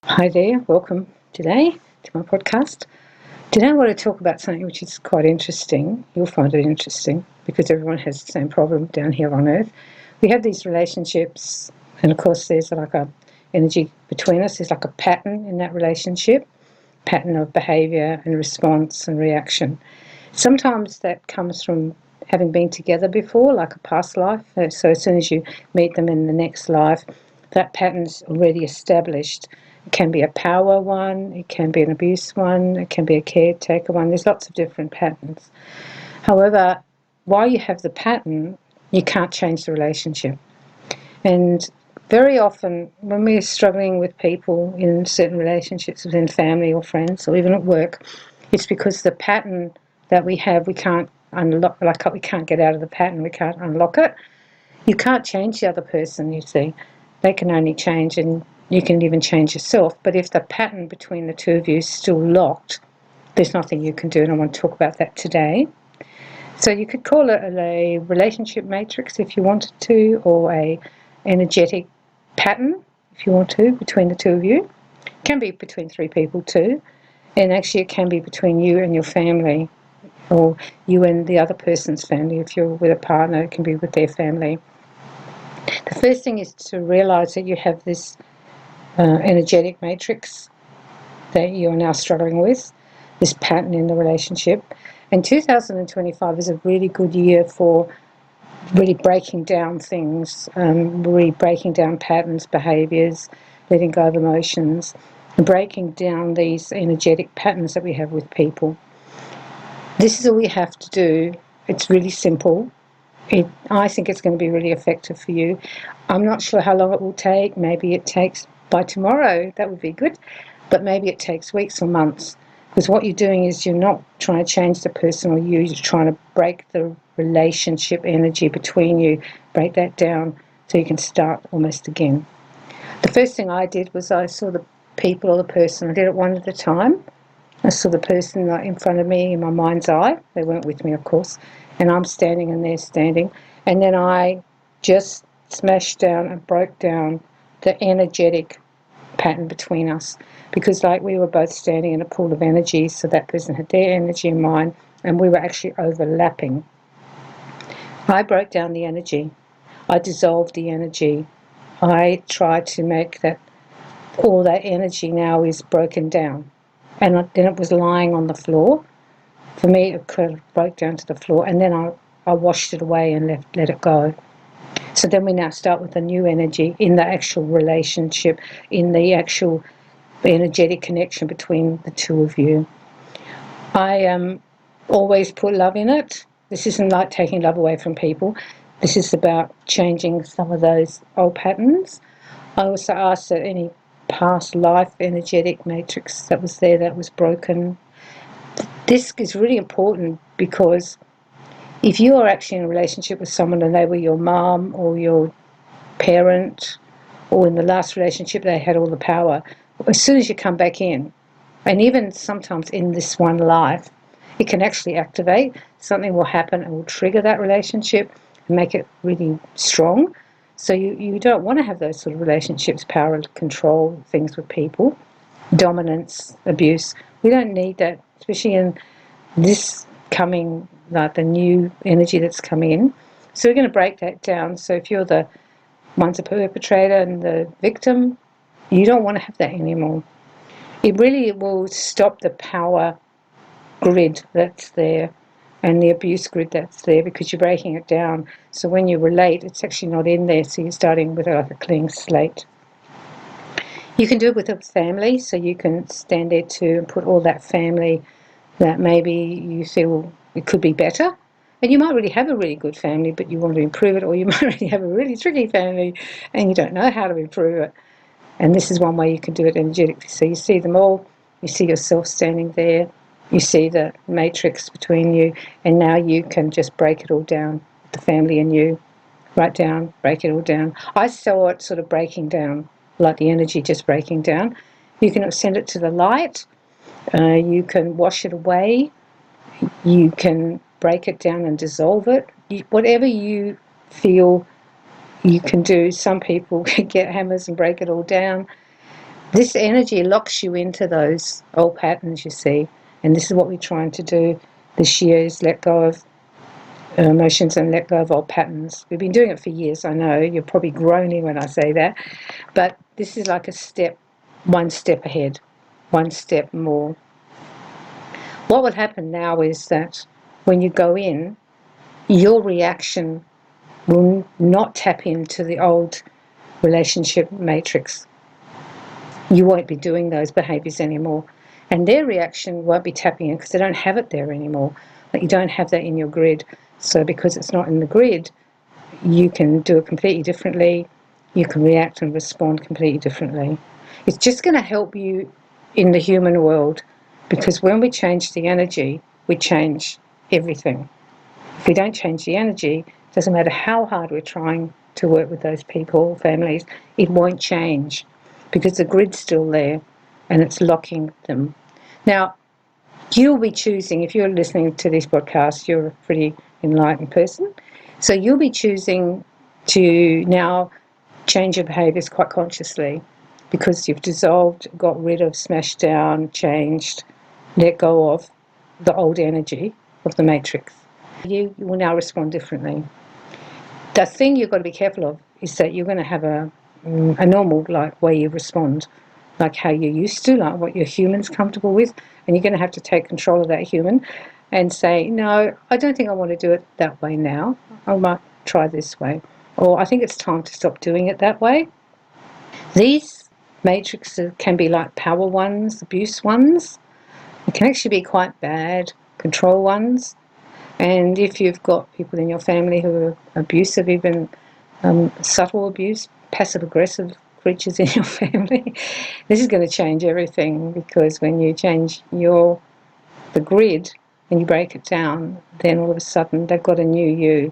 Hi there, welcome today to my podcast. Today I want to talk about something which is quite interesting. You'll find it interesting because everyone has the same problem down here on earth. We have these relationships, and of course there's like a energy between us. There's like a pattern in that relationship, pattern of behavior and response and reaction. Sometimes that comes from having been together before, like a past life. So as soon as you meet them in the next life, that pattern's already established. It can be a power one, it can be an abuse one, it can be a caretaker one. There's lots of different patterns. However, while you have the pattern, you can't change the relationship. And very often when we're struggling with people in certain relationships within family or friends or even at work, it's because the pattern that we have, we can't unlock, like we can't get out of the pattern, we can't unlock it. You can't change the other person, you see. They can only change, and you can even change yourself. But if the pattern between the two of you is still locked, there's nothing you can do, and I want to talk about that today. So you could call it a relationship matrix if you wanted to, or a energetic pattern if you want to, between the two of you. It can be between three people too, and actually it can be between you and your family, or you and the other person's family. If you're with a partner, it can be with their family. The first thing is to realize that you have this energetic matrix that you're now struggling with, this pattern in the relationship. And 2025 is a really good year for really breaking down things, really breaking down patterns, behaviours, letting go of emotions, and breaking down these energetic patterns that we have with people. This is all you have to do. It's really simple. I think it's going to be really effective for you. I'm not sure how long it will take. Maybe it takes by tomorrow. That would be good. But maybe it takes weeks or months. Because what you're doing is you're not trying to change the person or you. You're trying to break the relationship energy between you, break that down so you can start almost again. The first thing I did was I saw the people or the person. I did it one at a time. I saw the person like in front of me in my mind's eye. They weren't with me, of course. And I'm standing and they're standing. And then I just smashed down and broke down the energetic pattern between us. Because like we were both standing in a pool of energy, so that person had their energy and mine, and we were actually overlapping. I broke down the energy. I dissolved the energy. I tried to make that all that energy now is broken down. And then it was lying on the floor. For me, it kind of broke down to the floor, and then I washed it away and let it go. So then we now start with a new energy in the actual relationship, in the actual energetic connection between the two of you. I always put love in it. This isn't like taking love away from people. This is about changing some of those old patterns. I also ask that any past life energetic matrix that was there that was broken. This is really important because if you are actually in a relationship with someone and they were your mum or your parent, or in the last relationship they had all the power, as soon as you come back in, and even sometimes in this one life, it can actually activate. Something will happen and will trigger that relationship and make it really strong. So you don't want to have those sort of relationships, power and control things with people, dominance, abuse. We don't need that, especially in this coming, like the new energy that's coming in. So we're going to break that down. So if you're the one's a perpetrator and the victim, you don't want to have that anymore. It really will stop the power grid that's there and the abuse grid that's there because you're breaking it down. So when you relate, it's actually not in there. So you're starting with like a clean slate. You can do it with a family, so you can stand there too and put all that family that maybe you feel it could be better. And you might really have a really good family, but you want to improve it, or you might really have a really tricky family and you don't know how to improve it. And this is one way you can do it energetically. So you see them all, you see yourself standing there, you see the matrix between you, and now you can just break it all down, the family and you. Right down, break it all down. I saw it sort of breaking down, like the energy just breaking down. You can send it to the light. You can wash it away. You can break it down and dissolve it. Whatever you feel you can do. Some people can get hammers and break it all down. This energy locks you into those old patterns, you see. And this is what we're trying to do this year, is let go of emotions and let go of old patterns. We've been doing it for years, I know. You're probably groaning when I say that. But this is like a step, one step ahead, one step more. What will happen now is that when you go in, your reaction will not tap into the old relationship matrix. You won't be doing those behaviours anymore. And their reaction won't be tapping in because they don't have it there anymore. Like, you don't have that in your grid. So because it's not in the grid, you can do it completely differently. You can react and respond completely differently. It's just going to help you in the human world, because when we change the energy, we change everything. If we don't change the energy, it doesn't matter how hard we're trying to work with those people, families, it won't change because the grid's still there and it's locking them. Now, you'll be choosing, if you're listening to this podcast, you're a pretty enlightened person, so you'll be choosing to now change your behaviours quite consciously, because you've dissolved, got rid of, smashed down, changed, let go of the old energy of the matrix. You will now respond differently. The thing you've got to be careful of is that you're going to have a normal way you respond, like how you used to, like what your human's comfortable with, and you're going to have to take control of that human and say, no, I don't think I want to do it that way now. I might try this way. Or I think it's time to stop doing it that way. These matrices can be like power ones, abuse ones. It can actually be quite bad control ones. And if you've got people in your family who are abusive, even subtle abuse, passive-aggressive creatures in your family, this is going to change everything, because when you change the grid and you break it down, then all of a sudden they've got a new you.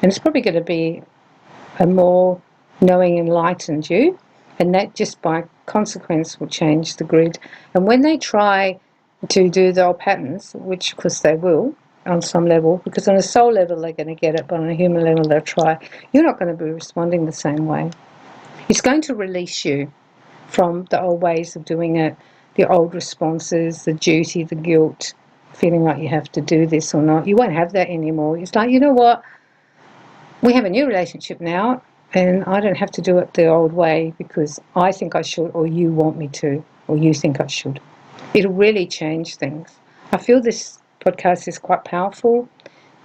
And it's probably going to be a more knowing, enlightened you, and that just by consequence will change the grid. And when they try to do the old patterns, which of course they will, on some level, because on a soul level they're going to get it, but on a human level they'll try, you're not going to be responding the same way. It's going to release you from the old ways of doing it, the old responses, the duty, the guilt, feeling like you have to do this or not. You won't have that anymore. It's like, you know what, we have a new relationship now, and I don't have to do it the old way because I think I should, or you want me to, or you think I should. It'll really change things. I feel this podcast is quite powerful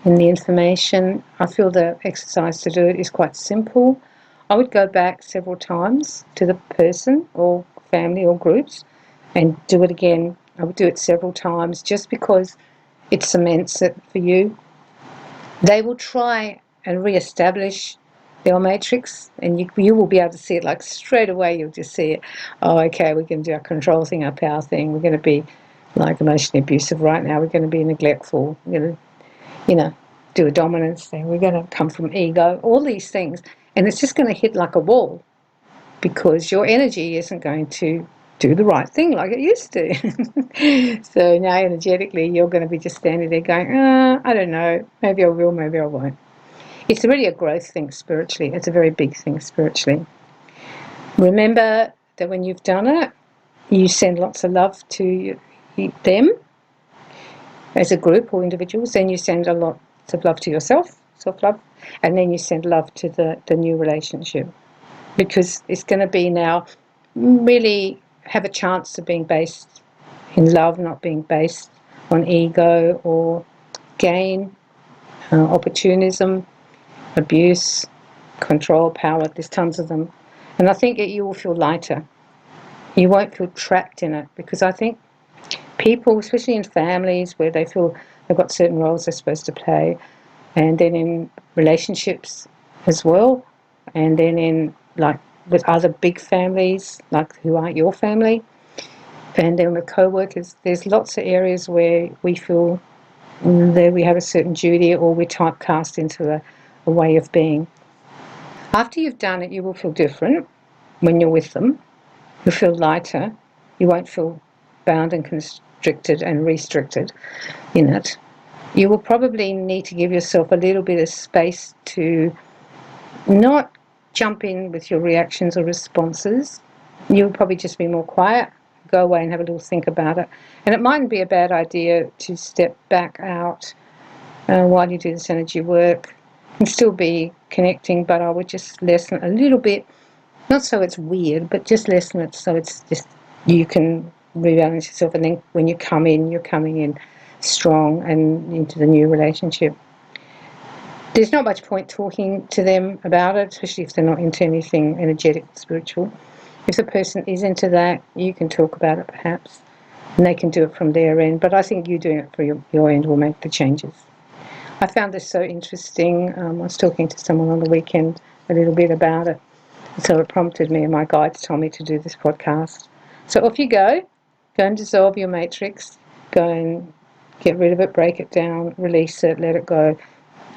in the information. I feel the exercise to do it is quite simple. I would go back several times to the person or family or groups and do it again. I would do it several times just because it cements it for you. They will try and re-establish their matrix, and you will be able to see it like straight away. You'll just see it. Oh, okay, we're going to do our control thing, our power thing. We're going to be like emotionally abusive right now. We're going to be neglectful. We're going to, do a dominance thing. We're going to come from ego. All these things, and it's just going to hit like a wall because your energy isn't going to do the right thing like it used to. So now energetically, you're going to be just standing there going, I don't know. Maybe I will. Maybe I won't. It's really a growth thing spiritually. It's a very big thing spiritually. Remember that when you've done it, you send lots of love to them as a group or individuals. Then you send a lot of love to yourself, self-love, and then you send love to the new relationship, because it's going to be now really have a chance of being based in love, not being based on ego or gain, opportunism, abuse, control, power. There's tons of them. And I think you will feel lighter. You won't feel trapped in it, because I think people, especially in families where they feel they've got certain roles they're supposed to play, and then in relationships as well, and then in with other big families who aren't your family, and then with co-workers, there's lots of areas where we feel that we have a certain duty, or we're typecast into a way of being. After you've done it, you will feel different when you're with them. You'll feel lighter. You won't feel bound and constricted and restricted in it. You will probably need to give yourself a little bit of space to not jump in with your reactions or responses, You'll probably just be more quiet. Go away and have a little think about it. And it mightn't be a bad idea to step back out while you do this energy work and still be connecting, but I would just lessen a little bit, not so it's weird, but just lessen it so it's just you can rebalance yourself, and then when you come in, you're coming in strong and into the new relationship. There's not much point talking to them about it, especially if they're not into anything energetic, spiritual. If the person is into that, you can talk about it perhaps, and they can do it from their end, but I think you doing it for your end will make the changes. I found this so interesting. I was talking to someone on the weekend a little bit about it, so it prompted me, and my guides told me to do this podcast. So off you go and dissolve your matrix, go and get rid of it, break it down, release it, let it go,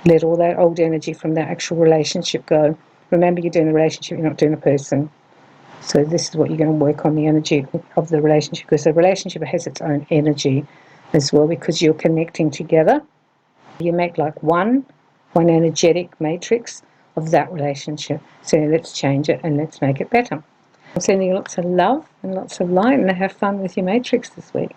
let all that old energy from that actual relationship go. Remember, you're doing the relationship, you're not doing the person. So this is what you're going to work on, the energy of the relationship, because the relationship has its own energy as well, because you're connecting together. You make like one energetic matrix of that relationship. So let's change it and let's make it better. I'm sending you lots of love and lots of light, and have fun with your matrix this week.